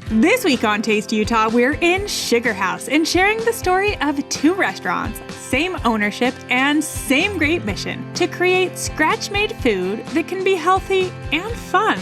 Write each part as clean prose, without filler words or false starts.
This week on Taste Utah, we're in Sugar House and sharing the story of two restaurants, same ownership and same great mission to create scratch-made food that can be healthy and fun,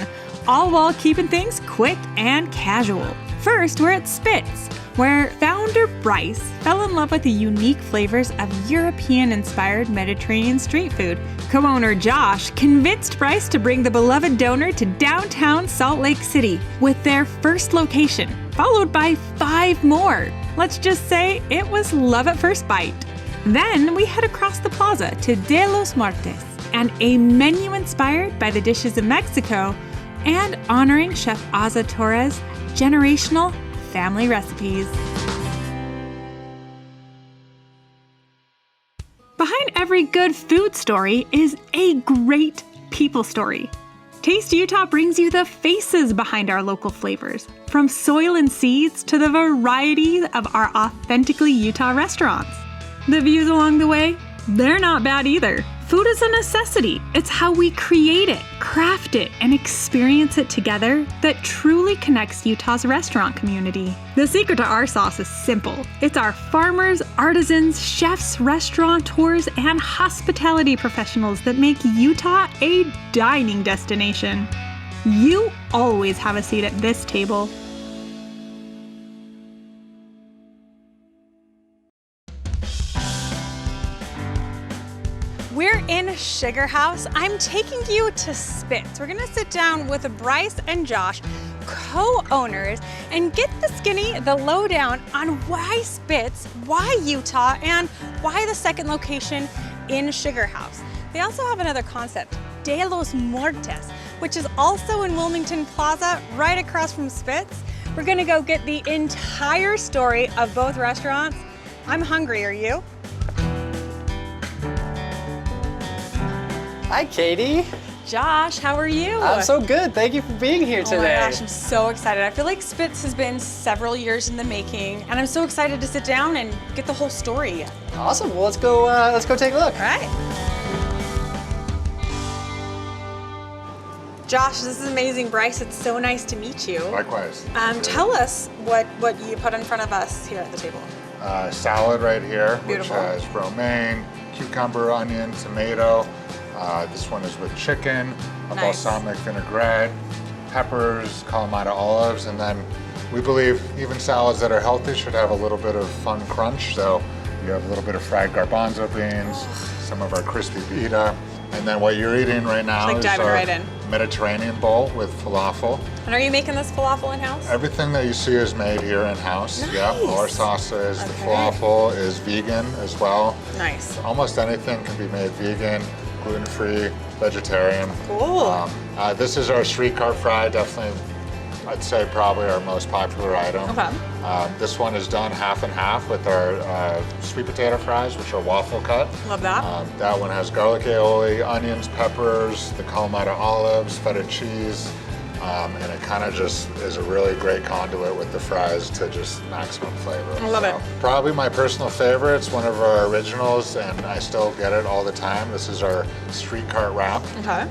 all while keeping things quick and casual. First, we're at Spitz, where founder Bryce fell in love with the unique flavors of European-inspired Mediterranean street food. Co-owner Josh convinced Bryce to bring the beloved doner to downtown Salt Lake City with their first location, followed by 5 more. Let's just say it was love at first bite. Then we head across the plaza to De Los Muertos and a menu inspired by the dishes of Mexico and honoring Chef Aza Torres' generational family recipes. Behind every good food story is a great people story. Taste Utah brings you the faces behind our local flavors, from soil and seeds to the variety of our authentically Utah restaurants. The views along the way, they're not bad either. Food is a necessity. It's how we create it, craft it, and experience it together that truly connects Utah's restaurant community. The secret to our sauce is simple. It's our farmers, artisans, chefs, restaurateurs, and hospitality professionals that make Utah a dining destination. You always have a seat at this table. We're in Sugar House. I'm taking you to Spitz. We're gonna sit down with Bryce and Josh, co-owners, and get the skinny, the lowdown on why Spitz, why Utah, and why the second location in Sugar House. They also have another concept, De Los Muertos, which is also in Wilmington Plaza, right across from Spitz. We're gonna go get the entire story of both restaurants. I'm hungry, are you? Hi, Katie. Josh, how are you? I'm so good. Thank you for being here today. Oh my gosh, I'm so excited. I feel like Spitz has been several years in the making, and I'm so excited to sit down and get the whole story. Awesome. Well, let's go take a look. All right. Josh, this is amazing. Bryce, it's so nice to meet you. Likewise. Tell us what you put in front of us here at the table. Salad right here, Beautiful. which has romaine, cucumber, onion, tomato. This one is with chicken, a Nice. balsamic vinaigrette, peppers, Kalamata olives, and then we believe even salads that are healthy should have a little bit of fun crunch. So you have a little bit of fried garbanzo beans, some of our crispy pita, and then what you're eating right now Like is diving our right in. Mediterranean bowl with falafel. And are you making this falafel in-house? Everything that you see is made here in-house. Nice. Yeah, all our sauces. The Okay. falafel is vegan as well. Nice. Almost anything can be made vegan, gluten-free, vegetarian. Cool. This is our street cart fry, definitely, I'd say probably our most popular item. Okay. This one is done half and half with our sweet potato fries, which are waffle cut. Love that. That one has garlic aioli, onions, peppers, the Kalamata olives, feta cheese, and it kind of just is a really great conduit with the fries to just maximum flavor. I love it. Probably my personal favorite. It's one of our originals, and I still get it all the time. This is our street cart wrap, Okay.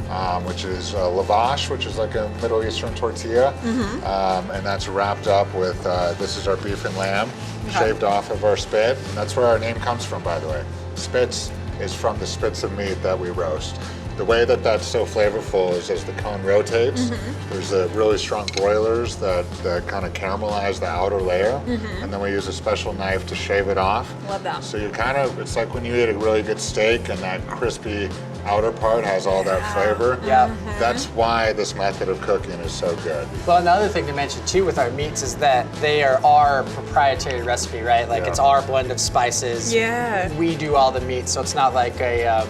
which is lavash, which is like a Middle Eastern tortilla, and that's wrapped up with, this is our beef and lamb, shaved off of our spit. And that's where our name comes from, by the way. Spitz is from the spits of meat that we roast. The way that that's so flavorful is as the cone rotates, there's a really strong broilers that kind of caramelize the outer layer, and then we use a special knife to shave it off. Love that. So you kind of, it's like when you eat a really good steak and that crispy outer part has all that flavor. Yeah. That's why this method of cooking is so good. Well, another thing to mention too with our meats is that they are our proprietary recipe, right? Like it's our blend of spices. Yeah. We do all the meats, so it's not like a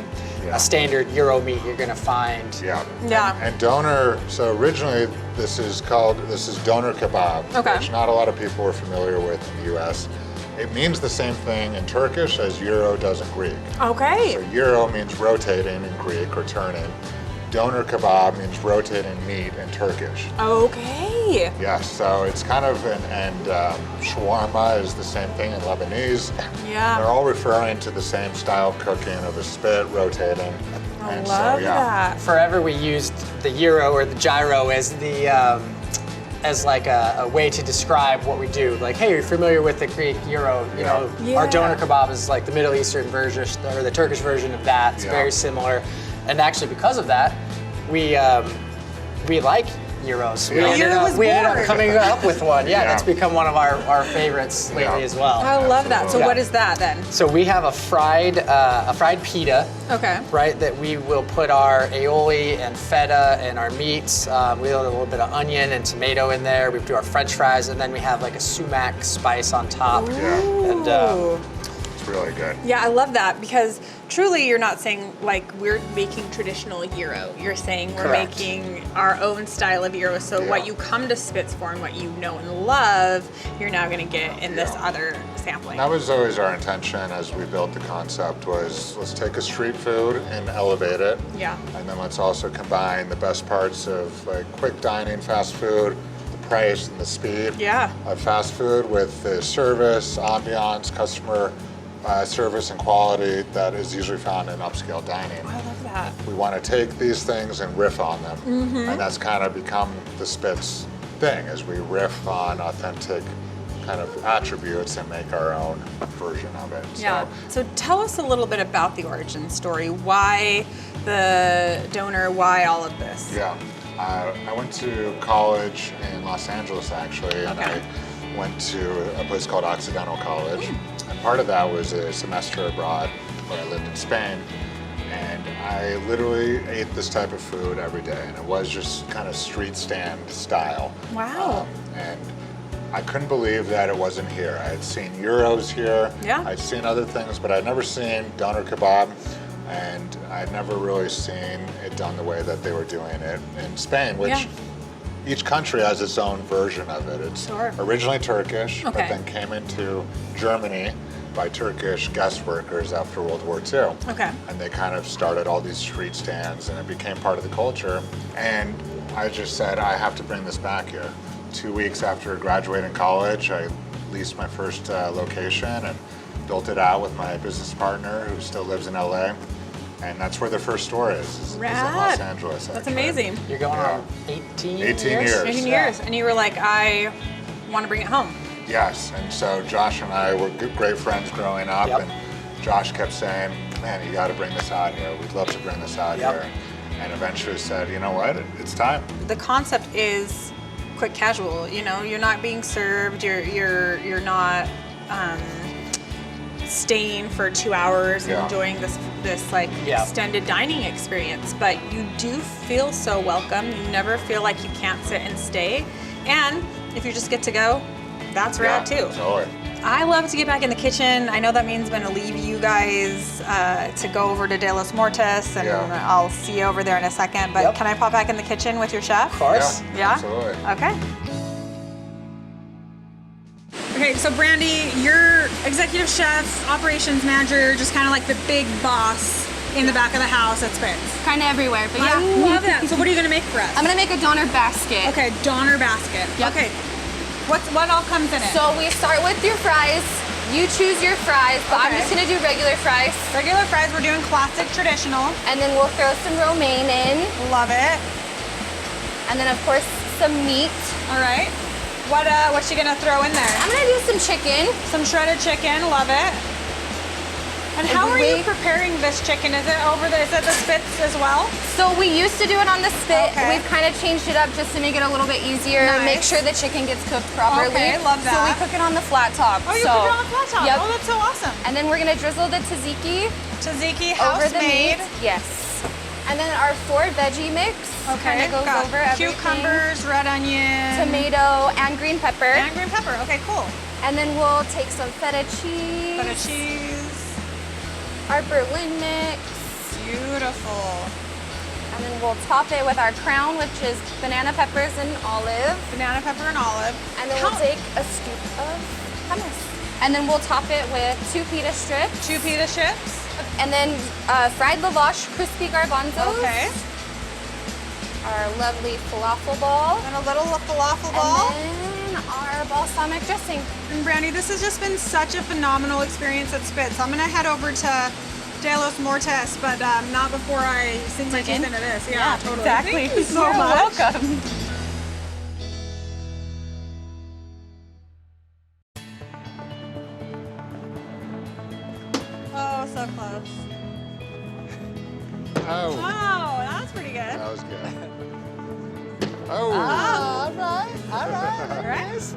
standard Euro meat you're gonna find. Yeah. Yeah. And doner, so originally this is doner kebab, Okay. which not a lot of people are familiar with in the US. It means the same thing in Turkish as Euro does in Greek. Okay. So Euro means rotating in Greek or turning. Doner kebab means rotating meat in Turkish. Okay. Yes, so it's kind of, and shawarma is the same thing in Lebanese. Yeah. They're all referring to the same style of cooking of a spit rotating. I And love so, yeah. that. Forever we used the Euro or the gyro as the as like a way to describe what we do. Like, hey, you're familiar with the Greek gyro? You know, our doner kebab is like the Middle Eastern version or the Turkish version of that. It's very similar, and actually because of that, we like gyros. We ended up coming up with one. Yeah, that's become one of our favorites lately as well. I love that. So what is that then? So we have a fried pita. Okay. Right, that we will put our aioli and feta and our meats. We have a little bit of onion and tomato in there. We do our French fries, and then we have like a sumac spice on top. And it's really good. Yeah, I love that because truly you're not saying like we're making traditional gyro. You're saying we're making our own style of gyro. So what you come to Spitz for and what you know and love, you're now going to get in this other sampling. That was always our intention as we built the concept was let's take a street food and elevate it. Yeah. And then let's also combine the best parts of like quick dining, fast food, the price and the speed of fast food with the service, ambiance, customer service and quality that is usually found in upscale dining. I love that. We want to take these things and riff on them. And that's kind of become the Spitz thing, is we riff on authentic kind of attributes and make our own version of it. Yeah. So tell us a little bit about the origin story. Why the doner? Why all of this? Yeah. I went to college in Los Angeles actually, and I went to a place called Occidental College. And part of that was a semester abroad where I lived in Spain. And I literally ate this type of food every day, and it was just kind of street stand style. Wow. And I couldn't believe that it wasn't here. I had seen gyros here. Yeah. I'd seen other things, but I'd never seen doner kebab, and I'd never really seen it done the way that they were doing it in Spain, which each country has its own version of it. It's originally Turkish, but then came into Germany by Turkish guest workers after World War II. Okay. And they kind of started all these street stands, and it became part of the culture. And I just said, I have to bring this back here. 2 weeks after graduating college, I leased my first location and built it out with my business partner who still lives in LA. And that's where the first store is in Los Angeles. That's amazing. You're going on 18 years? 18 years. And you were like, I want to bring it home. Yes, and so Josh and I were great friends growing up, and Josh kept saying, man, you got to bring this out here. We'd love to bring this out here. And eventually said, you know what, it's time. The concept is quick casual. You know, you're not being served. You're not staying for 2 hours and enjoying this like extended dining experience. But you do feel so welcome. You never feel like you can't sit and stay. And if you just get to go, that's rad too. Totally. I love to get back in the kitchen. I know that means I'm going to leave you guys to go over to De Los Muertos, and I'll see you over there in a second. But can I pop back in the kitchen with your chef? Of course. Yeah? Absolutely. Okay. Okay, so Brandy, you're executive chef, operations manager, just kind of like the big boss in the back of the house at Spitz. Kind of everywhere, but I love that. So what are you going to make for us? I'm going to make a doner basket. Okay, doner basket. Yep. Okay. What all comes in it? So we start with your fries. You choose your fries, but I'm just gonna do regular fries. Regular fries, we're doing classic traditional. And then we'll throw some romaine in. Love it. And then of course, some meat. All right. What's she gonna throw in there? I'm gonna do some chicken. Some shredded chicken, love it. And how are you preparing this chicken? Is it the Spitz as well? So we used to do it on the spit. Okay. We've kind of changed it up just to make it a little bit easier. Nice. Make sure the chicken gets cooked properly. Okay, love that. So we cook it on the flat top. Oh, you cook it on the flat top? Yep. Oh, that's so awesome. And then we're gonna drizzle the tzatziki. Tzatziki, over the house-made. meat. Yes. And then our 4 veggie mix kind of goes over everything. Cucumbers, red onion, tomato, and green pepper. And green pepper. Okay, cool. And then we'll take some feta cheese. Feta cheese. Our Berlin mix. Beautiful. And then we'll top it with our crown, which is banana peppers and olive. Banana pepper and olive. And then we'll take a scoop of hummus. And then we'll top it with 2 pita strips. 2 pita strips. And then fried lavash, crispy garbanzos. Okay. Our lovely falafel ball. And a little falafel ball. And then our balsamic dressing. And Brandy, this has just been such a phenomenal experience at Spitz. I'm gonna head over to De Los Muertos, but not before I sink my teeth into this. Yeah, totally. Exactly. Thank you so much. Welcome. so close. Oh, Wow, that was pretty good. that was good. Oh, All right. Right?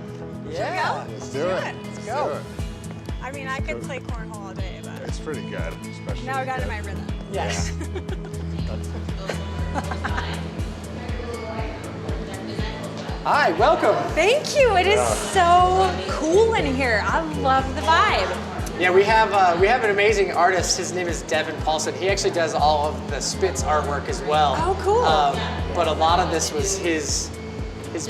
Yeah. let's do it. Let's go. Do it. I mean, I could play cornhole all day, but It's pretty good, especially. now I got in my rhythm. Yes. Hi, welcome. Thank you. It is so cool in here. I love the vibe. Yeah, we have an amazing artist. His name is Devin Paulson. He actually does all of the Spitz artwork as well. Oh, cool. But a lot of this was his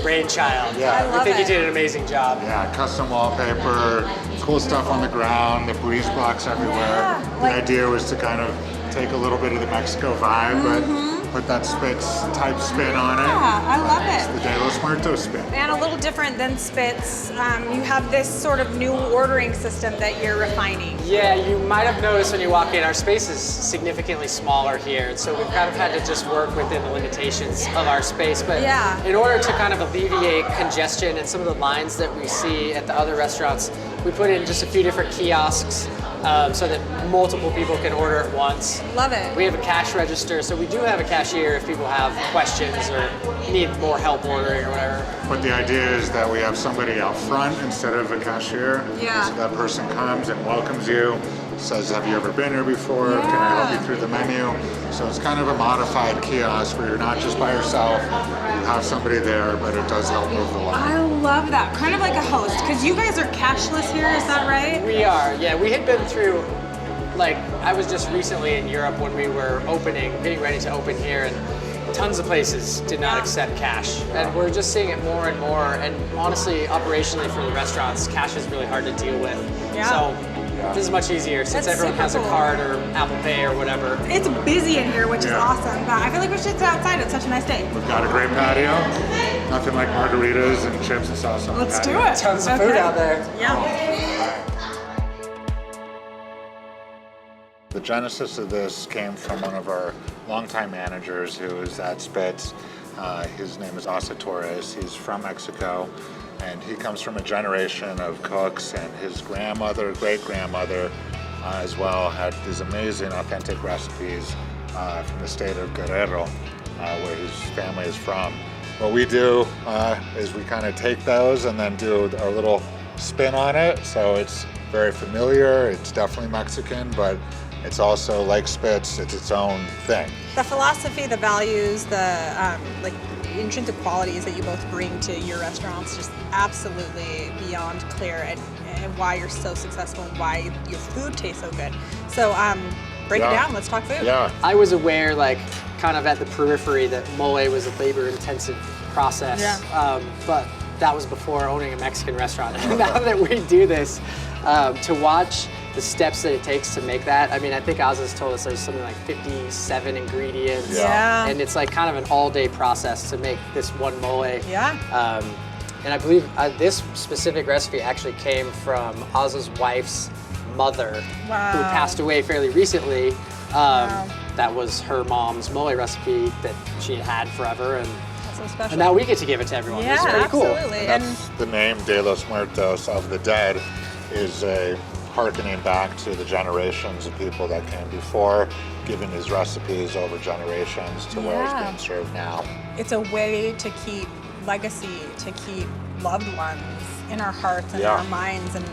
brainchild. Yeah. I love think he it. did an amazing job. Yeah, custom wallpaper, cool stuff on the ground, the breeze blocks everywhere. Yeah, like- the idea was to kind of take a little bit of the Mexico vibe, but put that Spitz type spin on it. Yeah, I love It's it. the De Los Muertos spin. And a little different than Spitz. You have this sort of new ordering system that you're refining. Yeah, you might have noticed when you walk in, our space is significantly smaller here, and so we've kind of had to just work within the limitations of our space. But Yeah. in order to kind of alleviate congestion and some of the lines that we see at the other restaurants, we put in just a few different kiosks so that multiple people can order at once. Love it. We have a cash register, so we do have a cashier if people have questions or need more help ordering or whatever. But the idea is that we have somebody out front instead of a cashier. Yeah. So that person comes and welcomes you, says, have you ever been here before? Can I help you through the menu? So it's kind of a modified kiosk where you're not just by yourself, you have somebody there, but it does help move the line. I love that. Kind of like a host, because you guys are cashless here, is that right? We are, yeah. We had been through, like, I was just recently in Europe when we were getting ready to open here, and tons of places did not accept cash. And we're just seeing it more and more. And honestly, operationally for the restaurants, cash is really hard to deal with. Yeah. So this is much easier since That's everyone super has a cool. card or Apple Pay or whatever. It's busy in here, which is Yeah. awesome. But I feel like we should sit outside. It's such a nice day. We've got a great patio. Nothing like margaritas and chips and salsa on the Let's do patio. it. Tons of food out there. Yeah. The genesis of this came from one of our longtime managers who is at Spitz. His name is Asa Torres. He's from Mexico, and he comes from a generation of cooks, and his grandmother, great-grandmother as well, had these amazing authentic recipes from the state of Guerrero, where his family is from. What we do is we kind of take those and then do our little spin on it. So it's very familiar, it's definitely Mexican, but it's also, like Spitz, it's its own thing. The philosophy, the values, the like intrinsic qualities that you both bring to your restaurants, just absolutely beyond clear, and why you're so successful and why your food tastes so good. So break it down. Let's talk food. Yeah. I was aware, like, kind of at the periphery, that mole was a labor-intensive process. Yeah. But that was before owning a Mexican restaurant. Now that we do this, to watch the steps that it takes to make that, I mean, I think Oz has told us there's something like 57 ingredients. Yeah. And it's like kind of an all-day process to make this one mole. Yeah. And I believe this specific recipe actually came from Oz's wife's mother, Wow. who passed away fairly recently. Wow. That was her mom's mole recipe that she had had forever, and That's so special. now we get to give it to everyone. Yeah, It's pretty cool. absolutely. And that's the name De Los Muertos, of the dead, is a harkening back to the generations of people that came before, giving these recipes over generations to where it's being served now. It's a way to keep legacy, to keep loved ones in our hearts and Yeah. our minds, and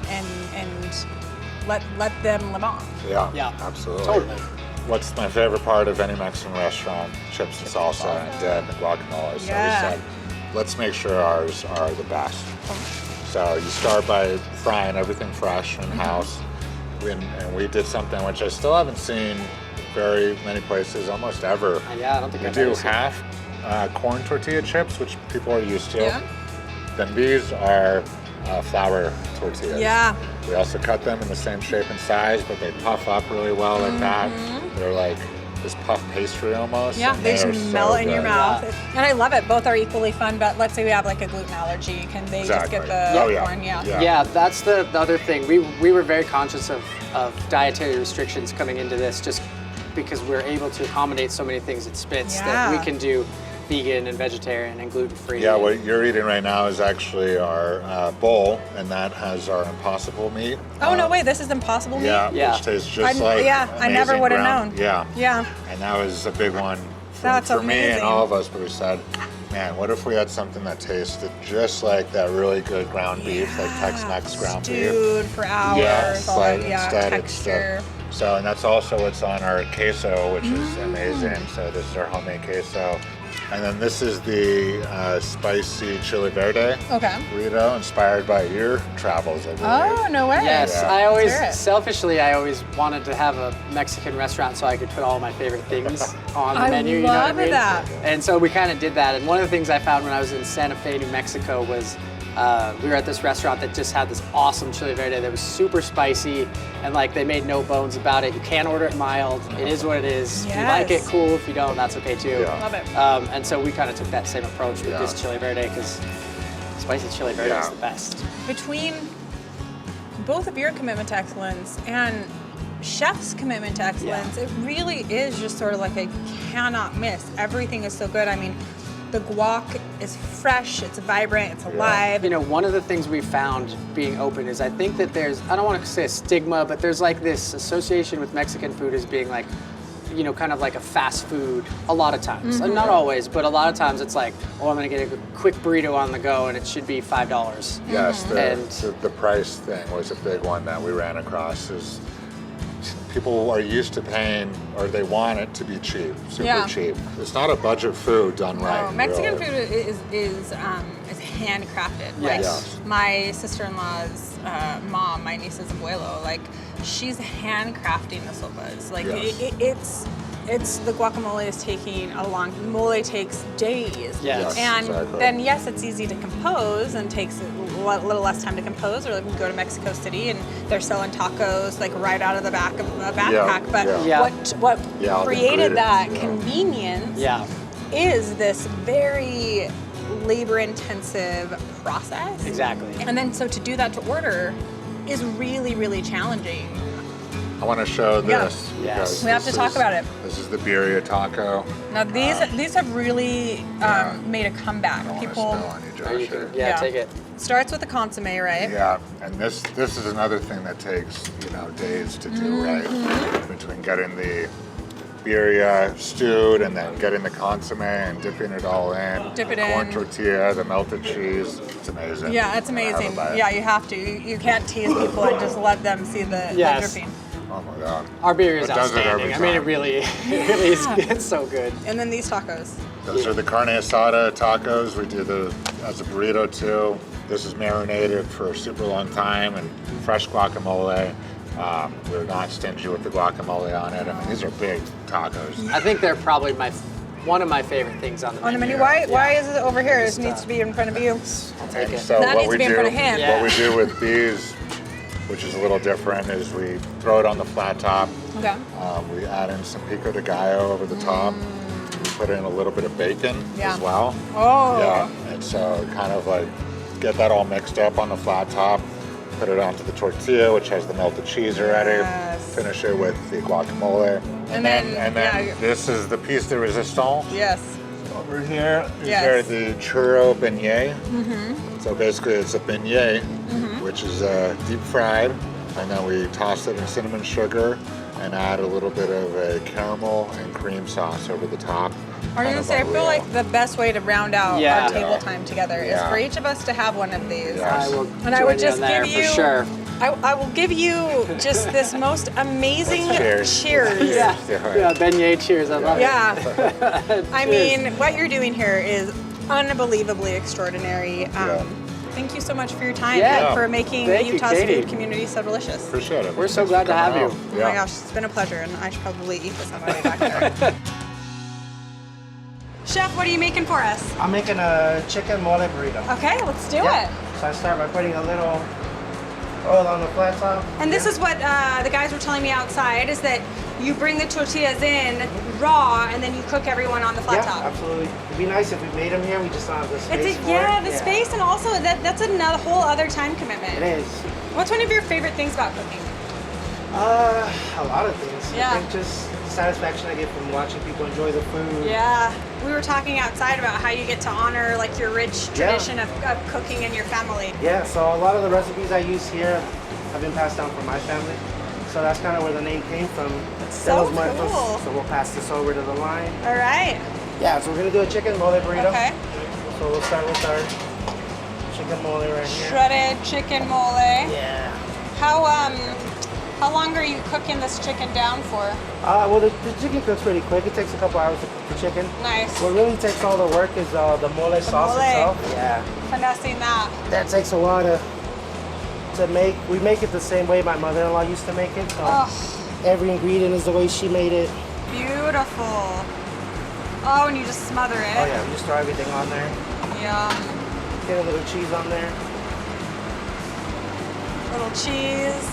let them live on. Yeah, Yeah, absolutely. totally. What's my favorite part of any Mexican restaurant? Chips and salsa and dip and guacamole. So Yeah. we said, let's make sure ours are the best. So you start by frying everything fresh in-house. And we did something which I still haven't seen very many places, almost ever. Yeah, I don't think We I've do ever seen it. half corn tortilla chips, which people are used to. Yeah. Then these are flour tortillas. Yeah. We also cut them in the same shape and size, but they puff up really well like that. They're like this puff pastry almost. Yeah, and they just are so melt in your good. mouth. And I love it. Both are equally fun, but let's say we have like a gluten allergy. Can they just get Exactly. the Oh, yeah. corn? Yeah. Yeah. Yeah, that's the other thing. We were very conscious of dietary restrictions coming into this, just because we're able to accommodate so many things at Spitz that Yeah. we can do vegan and vegetarian and gluten-free. Yeah, what you're eating right now is actually our bowl, and that has our Impossible meat. Oh, no way, this is Impossible meat? Yeah. Which tastes just like I never amazing would have ground. known. Yeah. Yeah. And that was a big one That's for me and amazing. all of us, but we said, man, what if we had something that tasted just like that really good ground beef, like Tex-Mex ground beef? Stewed for hours. Yes, all but that, yeah, instead texture. so, and that's also what's on our queso, which is amazing. So this is our homemade queso. And then this is the spicy chili verde Okay. burrito, inspired by your travels, I believe. Oh, no way. Yes, Yeah. I always, Let's hear it. selfishly, I always wanted to have a Mexican restaurant so I could put all my favorite things on the menu. You know what I love mean? that. And so we kind of did that. And one of the things I found when I was in Santa Fe, New Mexico was we were at this restaurant that just had this awesome chili verde that was super spicy, and like they made no bones about it. You can order it mild. It is what it is. If you like it, Yes. cool. If you don't, that's okay too. Yeah. Love it. And so we kind of took that same approach with Yeah. this chili verde because spicy chili verde is Yeah. the best. Between both of your commitment to excellence and chef's commitment to excellence, it really is just sort of like a cannot miss. Everything is so good. I mean, the guac is fresh, it's vibrant, it's alive. You know, one of the things we found being open is I think that there's, I don't want to say a stigma, but there's like this association with Mexican food as being like, you know, kind of like a fast food a lot of times. And not always, but a lot of times it's like, oh, I'm going to get a quick burrito on the go and it should be $5. Yes, And- the price thing was a big one that we ran across. Is people are used to paying, or they want it to be cheap, super cheap. It's not a budget food done right. No, Mexican really. food is handcrafted. Yes. Like Yes. my sister-in-law's mom, my niece's abuelo, like she's handcrafting the sopas. Like Yes. it's the guacamole is taking a long. Mole takes days. Yes. And exactly. then yes, it's easy to compose and takes a little less time to compose. Or like we go to Mexico City and they're selling tacos like right out of the back of a backpack. But Yeah. what Yeah, the created that ingredients, convenience Yeah, is this very labor-intensive process. exactly. And then so to do that to order is really, really challenging. I want to show this. Yes. because We have to this talk is- about it. This is the birria taco. Now these have really made a comeback. I don't want to People spill on you, Josh. Or you here. can, yeah, take it. starts with the consomme, right? Yeah, and this is another thing that takes, you know, days to do, Mm-hmm. right? Between getting the birria stewed and then getting the consomme and dipping it all in. Dip it Corn in. tortilla, the melted cheese. It's amazing. Yeah, it's Gotta have amazing. a bite. Yeah, you have to. You can't tease people and just let them see the Yes. dripping. Oh my god. Our beer is It does it every outstanding. I mean, it time. really is. It's so good. And then these tacos. Those are the carne asada tacos. We do the as a burrito too. This is marinated for a super long time and fresh guacamole. We're not stingy with the guacamole on it. I mean, these are big tacos. I think they're probably one of my favorite things on the On the menu. menu. Why is it over here? It needs to be in front of you. I'll take And it. so That what needs we to be in do, front of him. what we do with these, which is a little different, is we throw it on the flat top. Okay. We add in some pico de gallo over the top. We put in a little bit of bacon Yeah. as well. Oh. Yeah, and so kind of like get that all mixed up on the flat top. Put it onto the tortilla, which has the melted cheese already. Yes. Finish it with the guacamole. And then, And this is the piece de resistance. Yes. Over here, these Yes. are the churro beignet. So basically it's a beignet, which is deep fried, and then we toss it in cinnamon sugar and add a little bit of a caramel and cream sauce over the top. I was Kind gonna of say, I a feel real- like the best way to round out Yeah. our table time together is Yeah. for each of us to have one of these. Yeah. I will And I would join just you on there give you, for sure. I will give you just this most amazing Cheers. cheers. Yeah, Yeah. yeah, beignet cheers. I love it. Yeah. I mean, what you're doing here is unbelievably extraordinary. Thank you so much for your time Yeah. and for making Thank you, Utah's Katy. food community so delicious. Appreciate it. We're so Thanks glad for to have coming you. out. Oh Yeah. my gosh, it's been a pleasure, and I should probably eat this on my way back there. Chef, what are you making for us? I'm making a chicken mole burrito. Okay, let's do Yeah. it. So I start by putting a little oil on the flat top. And this is what the guys were telling me outside, is that you bring the tortillas in raw, and then you cook everyone on the flat Yeah, top. absolutely. It'd be nice if we made them here. We just don't have the space for Yeah, it. the space, and also that's another whole other time commitment. It is. What's one of your favorite things about cooking? A lot of things. Yeah. I think just satisfaction I get from watching people enjoy the food. Yeah. We were talking outside about how you get to honor like your rich tradition of cooking in your family. Yeah, so a lot of the recipes I use here have been passed down from my family. So that's kind of where the name came from. So De Los Muertos. cool. So we'll pass this over to the line. All right. Yeah, so we're gonna do a chicken mole burrito. Okay. So we'll start with our chicken mole right here. Shredded chicken mole. Yeah. How long are you cooking this chicken down for? Well, the chicken cooks pretty quick. It takes a couple hours to cook the chicken. Nice. What really takes all the work is the mole sauce mole. itself. Yeah. Finessing that. That takes a while to make. We make it the same way my mother-in-law used to make it. So every ingredient is the way she made it. Beautiful. Oh, and you just smother it. Oh yeah, we just throw everything on there. Yum. Get a little cheese on there. Little cheese.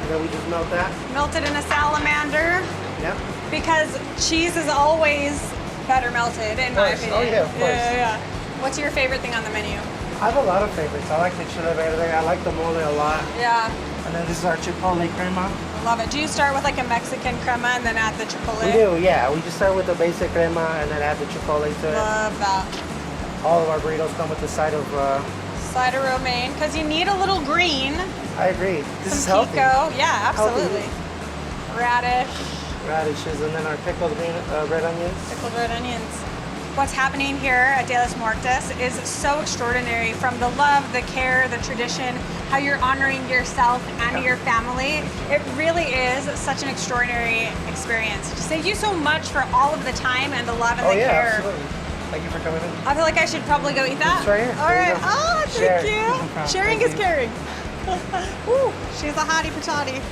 And then we just melt that. Melted in a salamander. Yep. Because cheese is always better melted, in my course. opinion. Oh, yeah, of course. Yeah. What's your favorite thing on the menu? I have a lot of favorites. I like the chile verde. I like the mole a lot. Yeah. And then this is our chipotle crema. Love it. Do you start with like a Mexican crema and then add the chipotle? We do, yeah. We just start with the basic crema and then add the chipotle to it. Love that. All of our burritos come with the side of... Side of romaine, because you need a little green. I agree. This is Some healthy. pico. Yeah, absolutely. Healthy. Radish, Radishes and then our pickled red onions. pickled red onions. What's happening here at De Los Muertos is so extraordinary, from the love, the care, the tradition, how you're honoring yourself and your family. It really is such an extraordinary experience. Thank you so much for all of the time and the love and the care. Absolutely. Thank you for coming in. I feel like I should probably go eat that. It's right here. All There you right. go. Oh, thank Share. you. Sharing Thank is you. caring. Woo, she's a hottie patati.